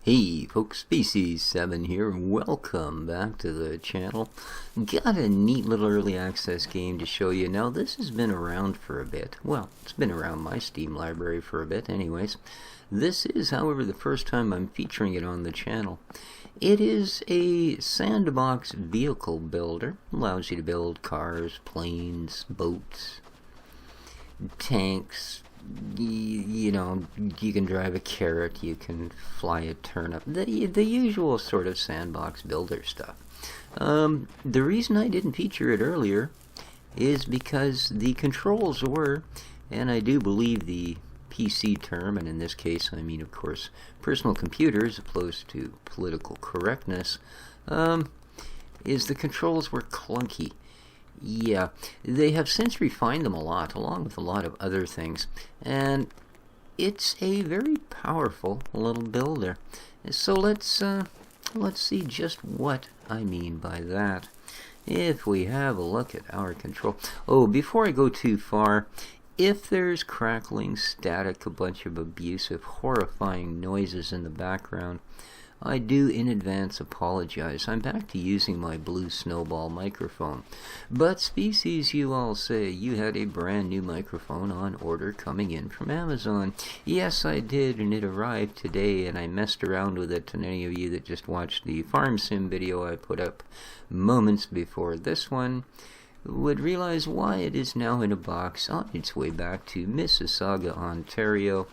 Hey folks, Species7 here, and welcome back to the channel. Got a neat little early access game to show you. Now this has been around for a bit. Well, it's been around my Steam library for a bit anyways. This is, however, the first time I'm featuring it on the channel. It is a sandbox vehicle builder. Allows you to build cars, planes, boats, tanks. You know, you can drive a carrot, you can fly a turnip, the usual sort of sandbox builder stuff. The reason I didn't feature it earlier is because the controls were, and I do believe the PC term, and in this case I mean of course personal computer as opposed to political correctness, is the controls were clunky. Yeah, they have since refined them a lot, along with a lot of other things, and it's a very powerful little builder. So let's see just what I mean by that. If we have a look at our control. Oh, before I go too far, if there's crackling, static, a bunch of abusive, horrifying noises in the background, I do in advance apologize. I'm back to using my blue snowball microphone. But Species, you all say you had a brand new microphone on order coming in from Amazon. Yes, I did, and it arrived today, and I messed around with it. And any of you that just watched the Farm Sim video I put up moments before this one would realize why it is now in a box on its way back to Mississauga, Ontario,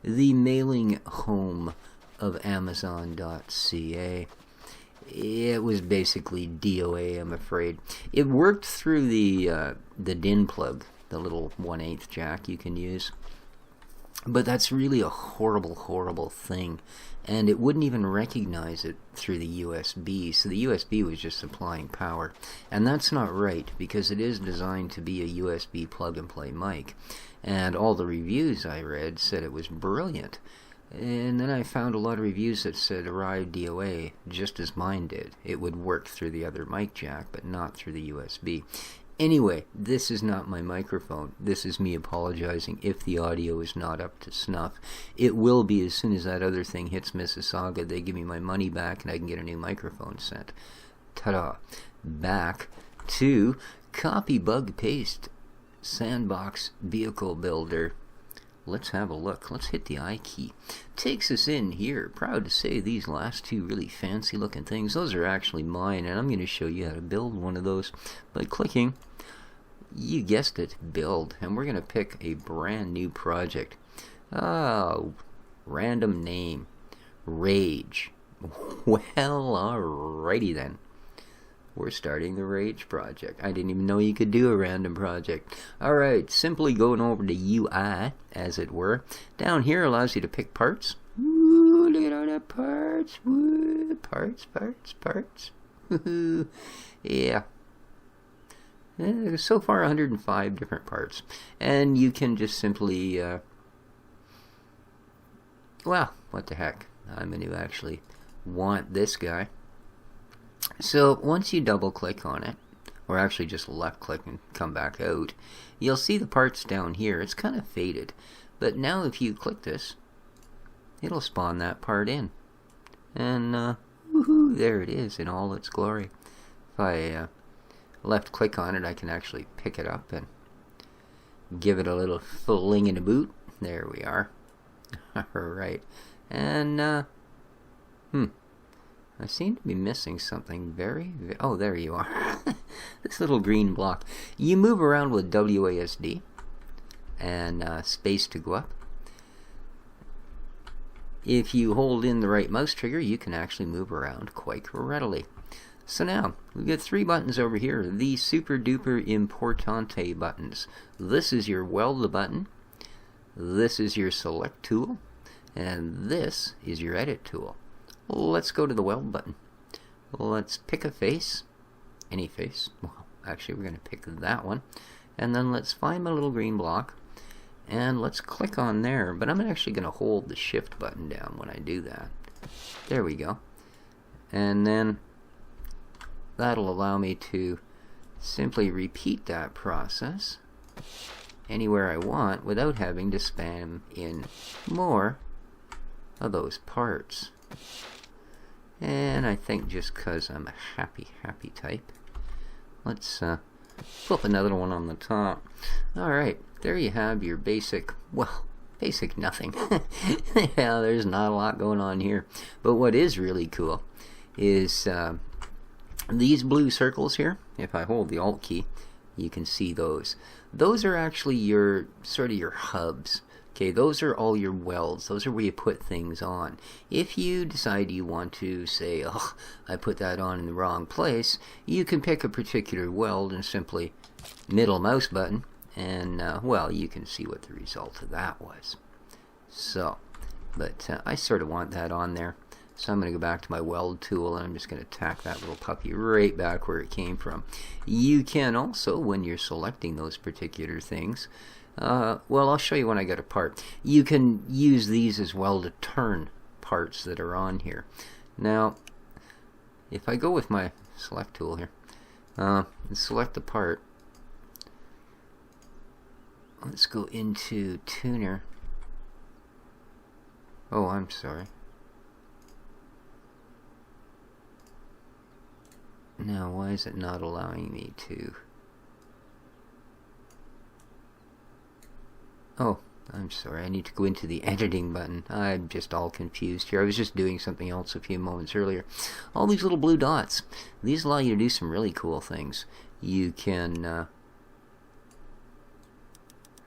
the mailing home of Amazon.ca. It was basically DOA, I'm afraid. It worked through the DIN plug, the little 1/8 jack you can use. But that's really a horrible, horrible thing. And it wouldn't even recognize it through the USB. So the USB was just supplying power. And that's not right, because it is designed to be a USB plug-and-play mic. And all the reviews I read said it was brilliant. And then I found a lot of reviews that said arrived DOA, just as mine did. It would work through the other mic jack, but not through the USB. Anyway, this is not my microphone. This is me apologizing if the audio is not up to snuff. It will be as soon as that other thing hits Mississauga. They give me my money back and I can get a new microphone sent. Ta-da. Back to copy, bug, paste, sandbox, vehicle builder. Let's have a look. Let's hit the I key. Takes us in here. Proud to say these last two really fancy looking things, those are actually mine, and I'm going to show you how to build one of those by clicking, you guessed it, build. And we're going to pick a brand new project. Oh, random name. Rage. Well, alrighty then. We're starting the Rage project. I didn't even know you could do a random project. Alright, simply going over to UI, as it were. Down here allows you to pick parts. Ooh, look at all the parts. Woo, parts. Yeah. So far 105 different parts. And you can just simply, well, what the heck. I'm going to actually want this guy. So once you double click on it, or actually just left click and come back out, you'll see the parts down here. It's kind of faded, but now if you click this, it'll spawn that part in, and woohoo, there it is in all its glory. If I left click on it, I can actually pick it up and give it a little fling in the boot. There we are. Alright, and I seem to be missing something oh, there you are. This little green block. You move around with WASD and space to go up. If you hold in the right mouse trigger, you can actually move around quite readily. So now, we've got three buttons over here, the super duper importante buttons. This is your weld button, this is your select tool, and this is your edit tool. Let's go to the weld button. Let's pick a face. Any face. Well, actually we're going to pick that one. And then let's find my little green block. And let's click on there. But I'm actually going to hold the shift button down when I do that. There we go. And then that'll allow me to simply repeat that process anywhere I want without having to spam in more of those parts. And I think just because I'm a happy type, let's flip another one on the top. Alright, there you have your basic, well, basic nothing. Yeah, there's not a lot going on here. But what is really cool is these blue circles here. If I hold the Alt key, you can see those. Those are actually your sort of your hubs. Okay, those are all your welds. Those are where you put things on. If you decide you want to say, oh, I put that on in the wrong place, you can pick a particular weld and simply middle mouse button, and well, you can see what the result of that was. So, but I sort of want that on there. So I'm going to go back to my weld tool, and I'm just going to tack that little puppy right back where it came from. You can also, when you're selecting those particular things, well, I'll show you when I get a part. You can use these as well to turn parts that are on here. Now, if I go with my select tool here, and select the part, let's go into tuner. Oh, I'm sorry. Now, why is it not allowing me to? Oh, I'm sorry. I need to go into the editing button. I'm just all confused here. I was just doing something else a few moments earlier. All these little blue dots. These allow you to do some really cool things. You can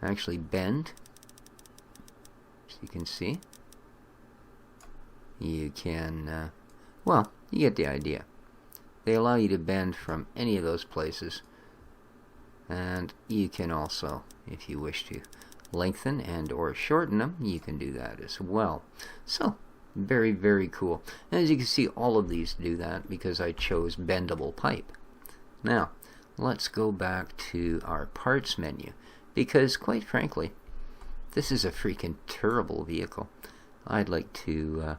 actually bend, as you can see. You can, well, you get the idea. They allow you to bend from any of those places, and you can also, if you wish to, lengthen and or shorten them. You can do that as well. So, very, very cool. And as you can see, all of these do that because I chose bendable pipe. Now, let's go back to our parts menu, because quite frankly, this is a freaking terrible vehicle. I'd like to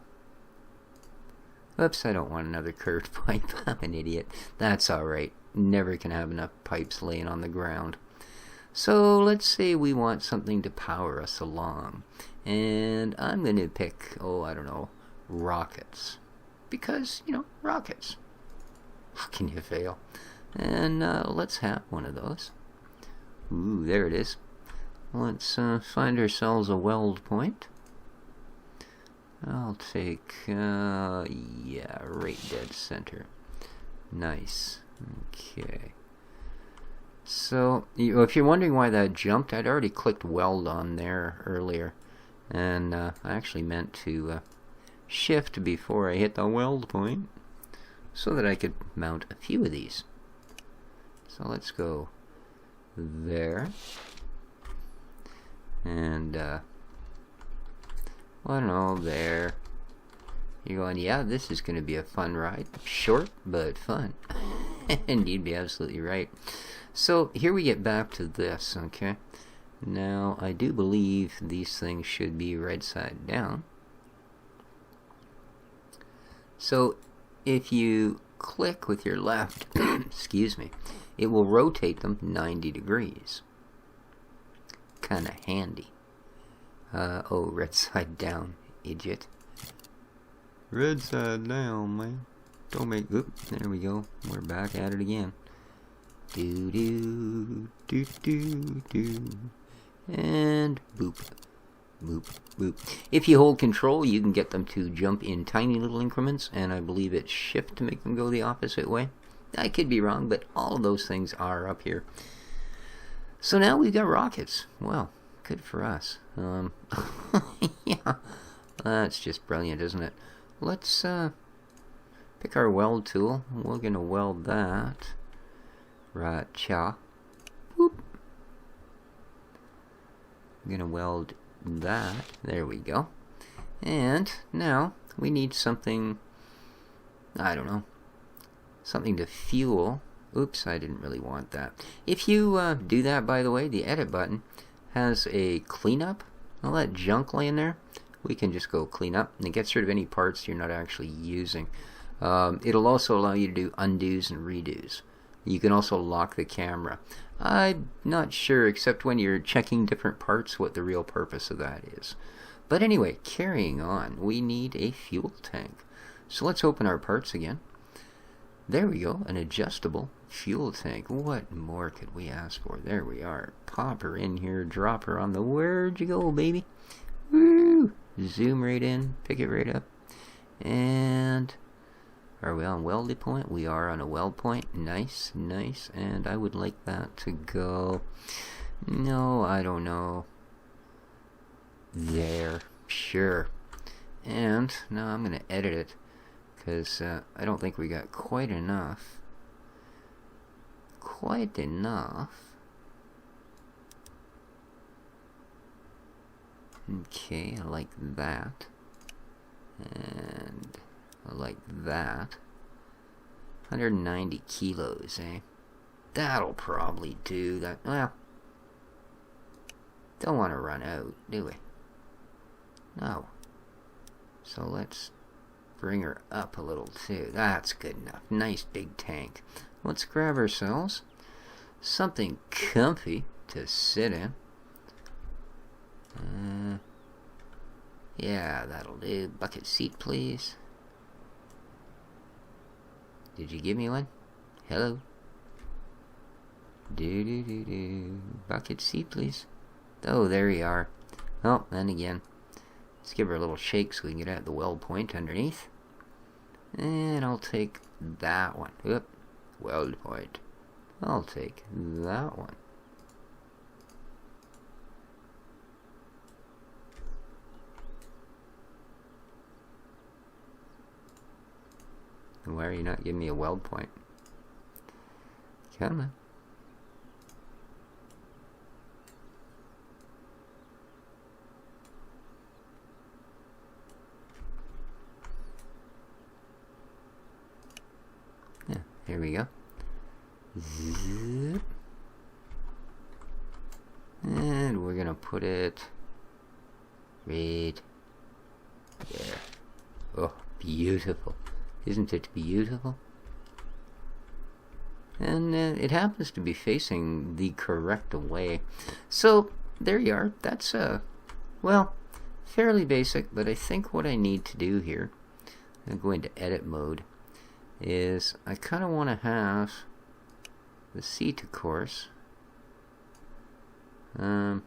oops, I don't want another curved pipe. I'm an idiot. That's alright. Never can have enough pipes laying on the ground. So let's say we want something to power us along. And I'm going to pick, oh, I don't know, rockets. Because, you know, rockets. How can you fail? And let's have one of those. Ooh, there it is. Let's find ourselves a weld point. I'll take, yeah, right dead center. Nice. Okay. So, if you're wondering why that jumped, I'd already clicked weld on there earlier. And I actually meant to shift before I hit the weld point, so that I could mount a few of these. So let's go there. And, well, I don't know, there. You're going, yeah, this is going to be a fun ride. Short, but fun. And you'd be absolutely right. So, here we get back to this, okay? Now, I do believe these things should be right side down. So, if you click with your left, excuse me, it will rotate them 90 degrees. Kinda handy. Oh, red side down, idiot. Red side down, man. Don't make... Oop, there we go. We're back at it again. Do-do, do-do-do. And boop, boop, boop. If you hold control, you can get them to jump in tiny little increments, and I believe it's shift to make them go the opposite way. I could be wrong, but all of those things are up here. So now we've got rockets. Well, good for us. Yeah, that's just brilliant, isn't it? Let's pick our weld tool. We're gonna weld that. Right, cha. Whoop. I'm gonna weld that. There we go. And now we need something, I don't know, something to fuel. Oops, I didn't really want that. If you do that, by the way, the edit button has a cleanup. All that junk laying there, we can just go clean up, and it gets rid of any parts you're not actually using. It'll also allow you to do undos and redos. You can also lock the camera. I'm not sure, except when you're checking different parts, what the real purpose of that is. But anyway, carrying on, we need a fuel tank. So let's open our parts again. There we go, an adjustable fuel tank. What more could we ask for? There we are. Pop her in here, drop her on the... Where'd you go, baby? Woo! Zoom right in, pick it right up. And... are we on welded point? We are on a weld point. Nice, nice. And I would like that to go... no, I don't know. There. Sure. And now I'm going to edit it, because I don't think we got quite enough. Quite enough. Okay, I like that. And I like that. 190 kilos, eh? That'll probably do that. Well, don't want to run out, do we? No. So let's bring her up a little too. That's good enough. Nice big tank. Let's grab ourselves something comfy to sit in. Yeah, that'll do. Bucket seat, please. Did you give me one? Hello? Do. Bucket seat, please. Oh, there you are. Oh, then again. Let's give her a little shake so we can get at the weld point underneath. And I'll take that one. Oop. Weld point. I'll take that one. Why are you not giving me a weld point? Come on. Yeah, here we go. Zip. And we're gonna put it right there. Oh, beautiful. Isn't it beautiful? And it happens to be facing the correct way. So, there you are. That's, well, fairly basic, but I think what I need to do here, I'm going to go into edit mode, is I kind of want to have the seat, of course, over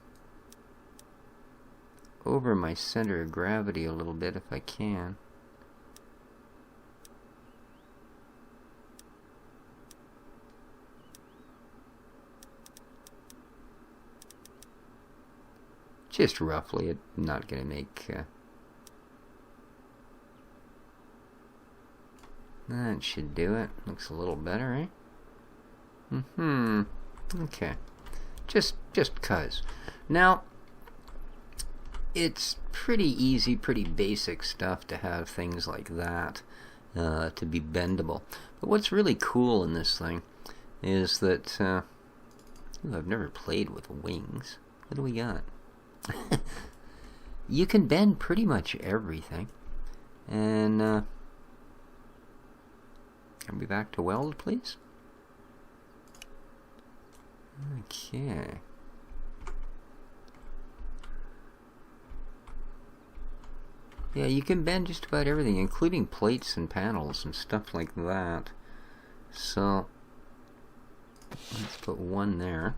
my center of gravity a little bit if I can. Just roughly, it's not going to make... that should do it. Looks a little better, eh? Okay. Just cuz. Now, it's pretty easy, pretty basic stuff to have things like that to be bendable. But what's really cool in this thing is that... ooh, I've never played with wings. What do we got? You can bend pretty much everything. And can we back to weld, please? Okay. Yeah, you can bend just about everything, including plates and panels and stuff like that. So let's put one there.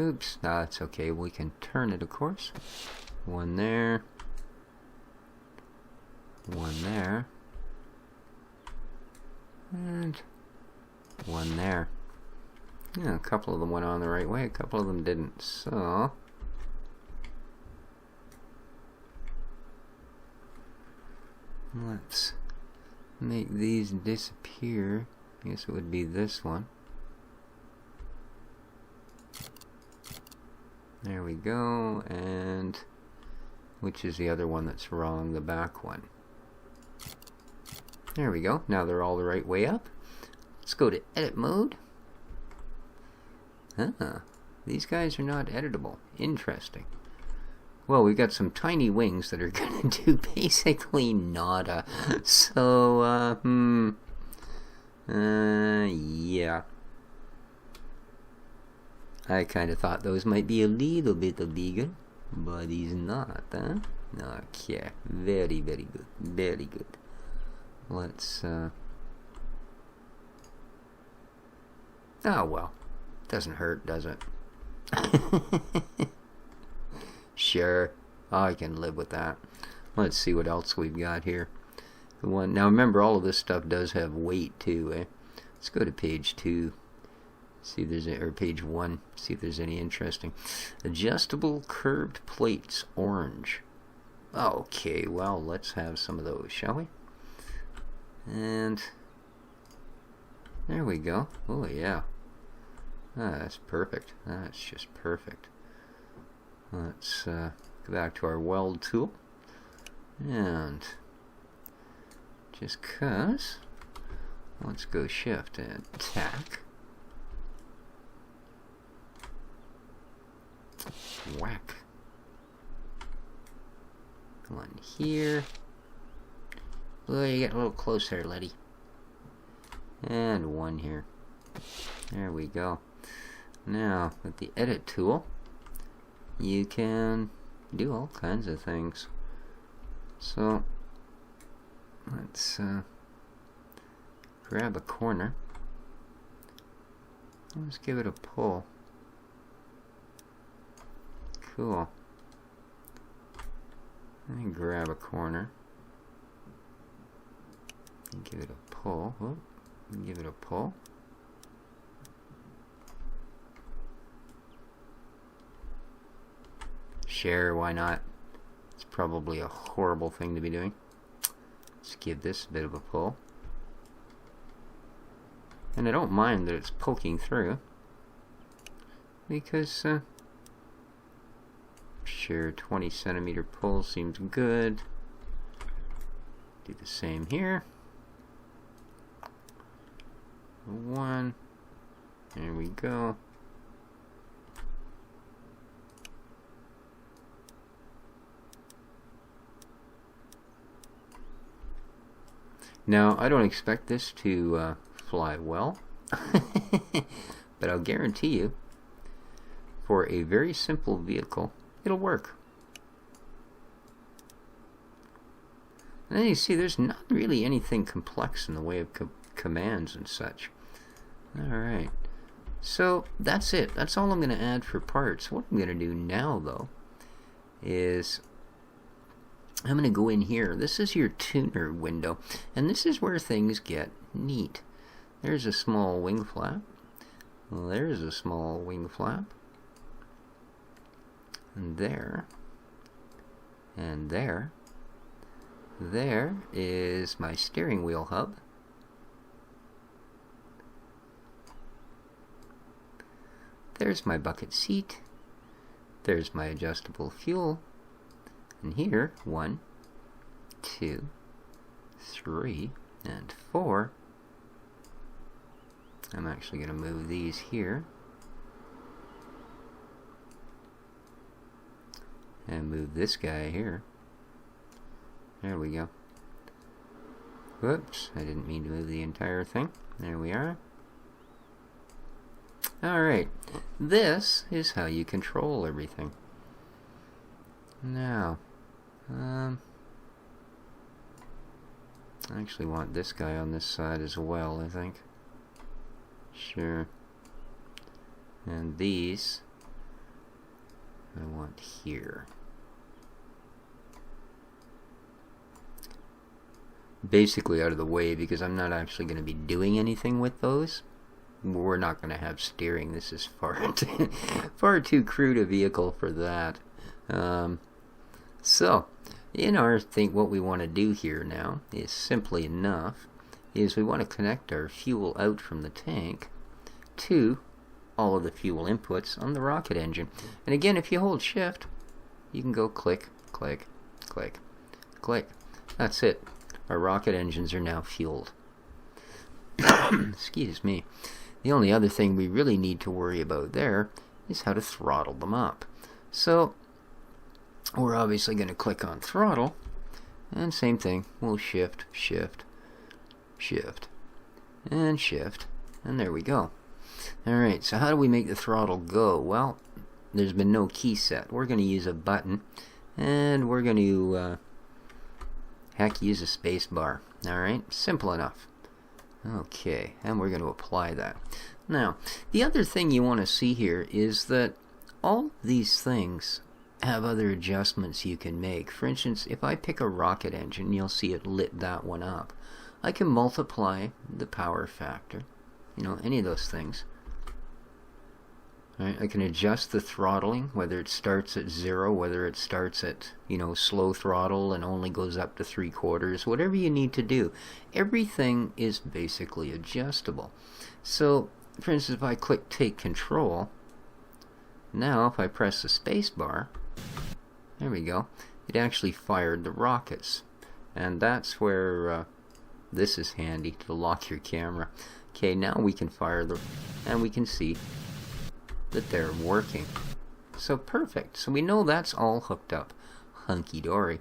Oops, no, that's okay. We can turn it, of course. One there. One there. And one there. Yeah, a couple of them went on the right way, a couple of them didn't. So let's make these disappear. I guess it would be this one. There we go, and which is the other one that's wrong? The back one. There we go. Now they're all the right way up. Let's go to edit mode. These guys are not editable. Interesting. Well, we've got some tiny wings that are going to do basically nada. So, yeah. I kind of thought those might be a little bit bigger. But he's not, huh? Okay, very, very good, very good. Let's, oh well, doesn't hurt, does it? Sure, I can live with that. Let's see what else we've got here. Now remember, all of this stuff does have weight too, eh? Let's go to page 2. See if there's or page 1. See if there's any interesting. Adjustable curved plates, orange. Okay, well, let's have some of those, shall we? And there we go. Oh yeah, that's perfect. That's just perfect. Let's go back to our weld tool, and just cause, let's go shift and tack. Whack. One here. Oh, you get a little closer, Letty. And one here. There we go. Now, with the edit tool, you can do all kinds of things. So, let's grab a corner. Let's give it a pull. Cool. And grab a corner. And give it a pull. Whoop. And give it a pull. Sure, why not? It's probably a horrible thing to be doing. Let's give this a bit of a pull. And I don't mind that it's poking through, because sure, 20 centimeter pull seems good. Do the same here. One. There we go. Now, I don't expect this to fly well, but I'll guarantee you, for a very simple vehicle, it'll work. And then you see there's not really anything complex in the way of commands and such. Alright, so that's it. That's all I'm going to add for parts. What I'm going to do now, though, is I'm going to go in here. This is your tuner window, and this is where things get neat. There's a small wing flap. There's a small wing flap. And there. And there. There is my steering wheel hub. There's my bucket seat. There's my adjustable fuel. And here, 1, 2, 3, and 4. I'm actually going to move these here. And move this guy here. There we go. Whoops, I didn't mean to move the entire thing. There we are. Alright, this is how you control everything. Now, I actually want this guy on this side as well, I think. Sure. And these I want here. Basically out of the way, because I'm not actually going to be doing anything with those. We're not going to have steering. This is far too crude a vehicle for that. So, in our thing, what we want to do here now is simply enough, is we want to connect our fuel out from the tank to all of the fuel inputs on the rocket engine. And again, if you hold shift, you can go click, click, click, click. That's it. Our rocket engines are now fueled. Excuse me. The only other thing we really need to worry about there is how to throttle them up. So, we're obviously going to click on throttle, and same thing, we'll shift, shift, shift, and shift, and there we go. Alright, so how do we make the throttle go? Well, there's been no key set. We're going to use a button, and we're going to heck, use a space bar. Alright, simple enough. Okay, and we're going to apply that. Now, the other thing you want to see here is that all these things have other adjustments you can make. For instance, if I pick a rocket engine, you'll see it lit that one up. I can multiply the power factor, you know, any of those things. Right, I can adjust the throttling, whether it starts at 0, whether it starts at, you know, slow throttle and only goes up to 3/4, whatever you need to do. Everything is basically adjustable. So, for instance, if I click take control, now if I press the space bar, there we go, it actually fired the rockets. And that's where this is handy to lock your camera. Okay, now we can fire the, and we can see that they're working. So perfect. So we know that's all hooked up. Hunky-dory.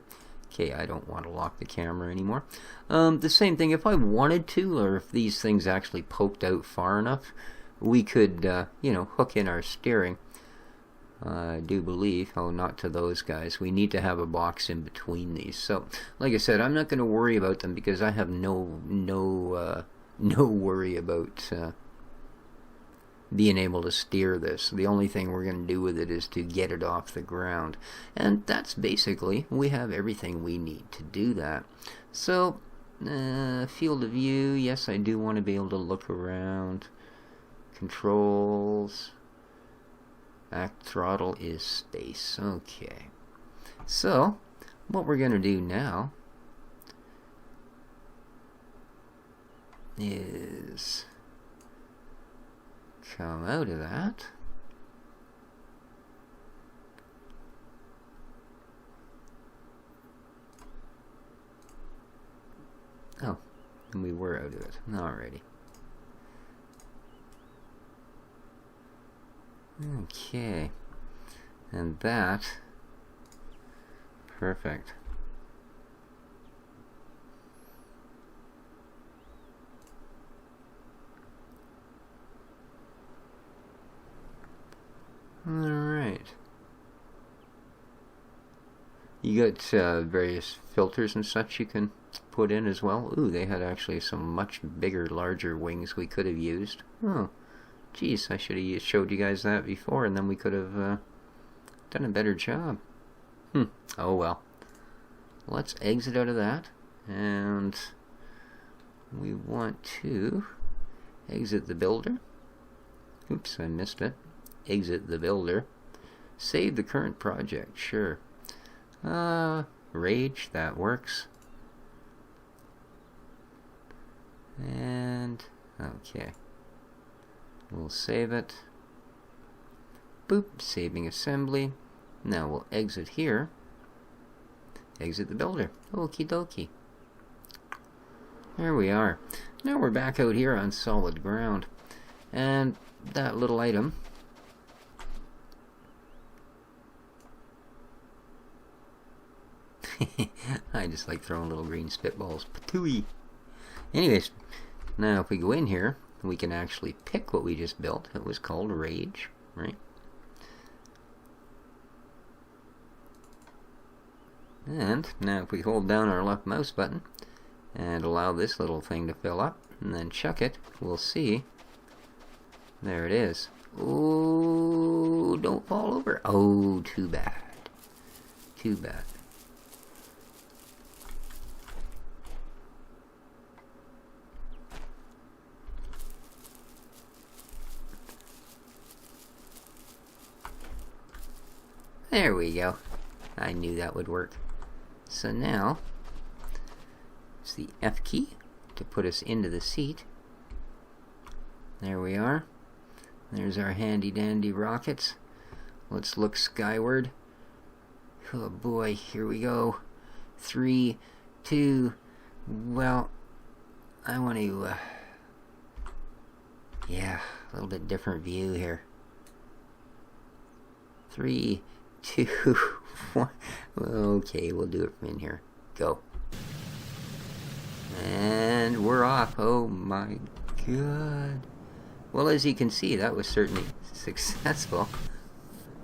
Okay, I don't want to lock the camera anymore. The same thing, if I wanted to, or if these things actually poked out far enough, we could, you know, hook in our steering. I do believe, oh, not to those guys. We need to have a box in between these. So, like I said, I'm not going to worry about them because I have no worry about being able to steer this. The only thing we're going to do with it is to get it off the ground. And that's basically, we have everything we need to do that. So, field of view, yes, I do want to be able to look around. Controls. Act throttle is space. Okay. So, what we're going to do now is come out of that. Oh, and we were out of it. Alrighty. Okay. And that, perfect. Alright. You got various filters and such you can put in as well. Ooh, they had actually some much bigger, larger wings we could have used. Oh, geez, I should have showed you guys that before, and then we could have done a better job. Oh well. Let's exit out of that, and we want to exit the builder. Oops, I missed it. Exit the builder. Save the current project, sure. Rage, that works. And, okay. We'll save it. Boop, saving assembly. Now we'll exit here. Exit the builder. Okie dokie. There we are. Now we're back out here on solid ground. And that little item, I just like throwing little green spitballs. Patooey! Anyways, now if we go in here, we can actually pick what we just built. It was called Rage, right? And now if we hold down our left mouse button and allow this little thing to fill up and then chuck it, we'll see. There it is. Oh, don't fall over. Oh, too bad. Too bad. There we go. I knew that would work. So now, it's the F key to put us into the seat. There we are. There's our handy dandy rockets. Let's look skyward. Oh boy, here we go. 3, 2, well, I want to, yeah, a little bit different view here. 3, 2, 1. Okay, we'll do it from in here. Go. And we're off. Oh my god. Well, as you can see, that was certainly successful.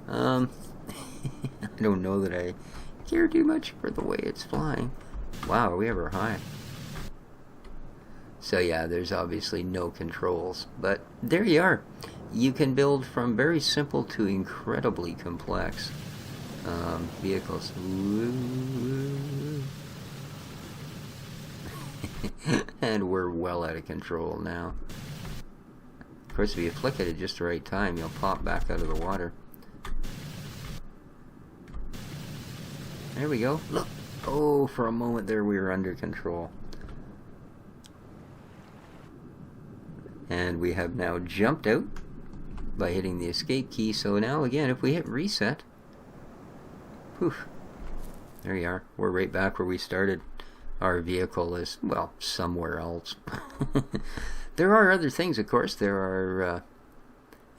I don't know that I care too much for the way it's flying. Wow, are we ever high? So yeah, there's obviously no controls, but there you are. You can build from very simple to incredibly complex vehicles. And we're well out of control now. Of course, if you flick it at just the right time, you'll pop back out of the water. There we go. Look! Oh, for a moment there we were under control. And we have now jumped out by hitting the escape key. So now again, if we hit reset, poof, there you are. We're right back where we started. Our vehicle is, well, somewhere else. There are other things, of course. There are,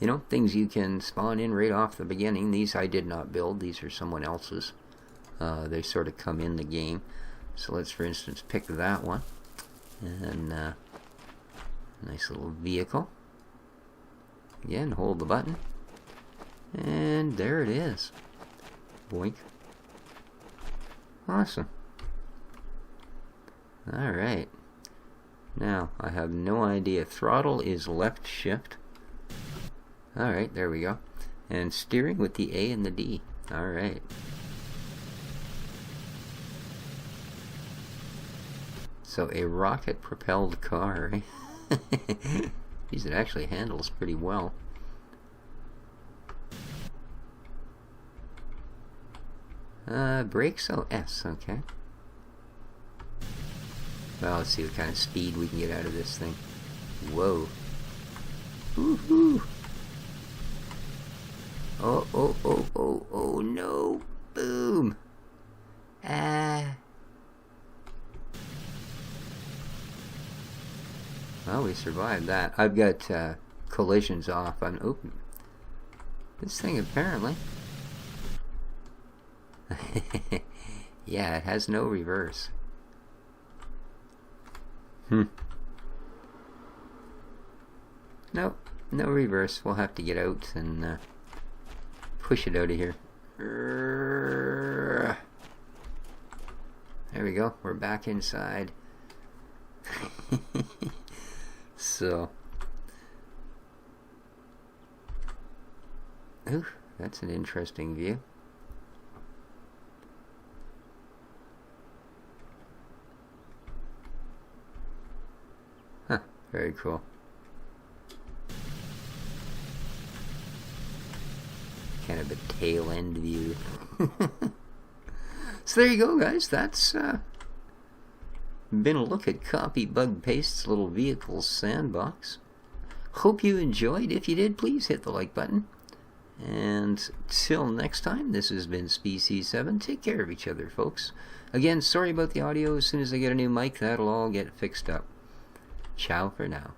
you know, things you can spawn in right off the beginning. These I did not build. These are someone else's. They sort of come in the game. So let's, for instance, pick that one. And nice little vehicle. Again, hold the button. And there it is. Boink. Awesome. Alright. Now, I have no idea. Throttle is left shift. Alright, there we go. And steering with the A and the D. Alright. So, a rocket-propelled car. Geez, it actually handles pretty well. Brakes? Oh, S, okay. Well, let's see what kind of speed we can get out of this thing. Whoa. Woohoo! Oh, oh, oh, oh, oh, no! Boom! Ah! Well, we survived that. I've got collisions off. I'm open. This thing apparently... yeah, it has no reverse. Nope, no reverse. We'll have to get out and push it out of here. There we go. We're back inside. So, ooh, that's an interesting view. Huh, very cool. Kind of a tail end view. So there you go, guys. That's been a look at Copy Bug Paste's little vehicles sandbox. Hope you enjoyed. If you did, please hit the like button. And till next time, this has been Species7. Take care of each other, folks. Again, sorry about the audio. As soon as I get a new mic, that'll all get fixed up. Ciao for now.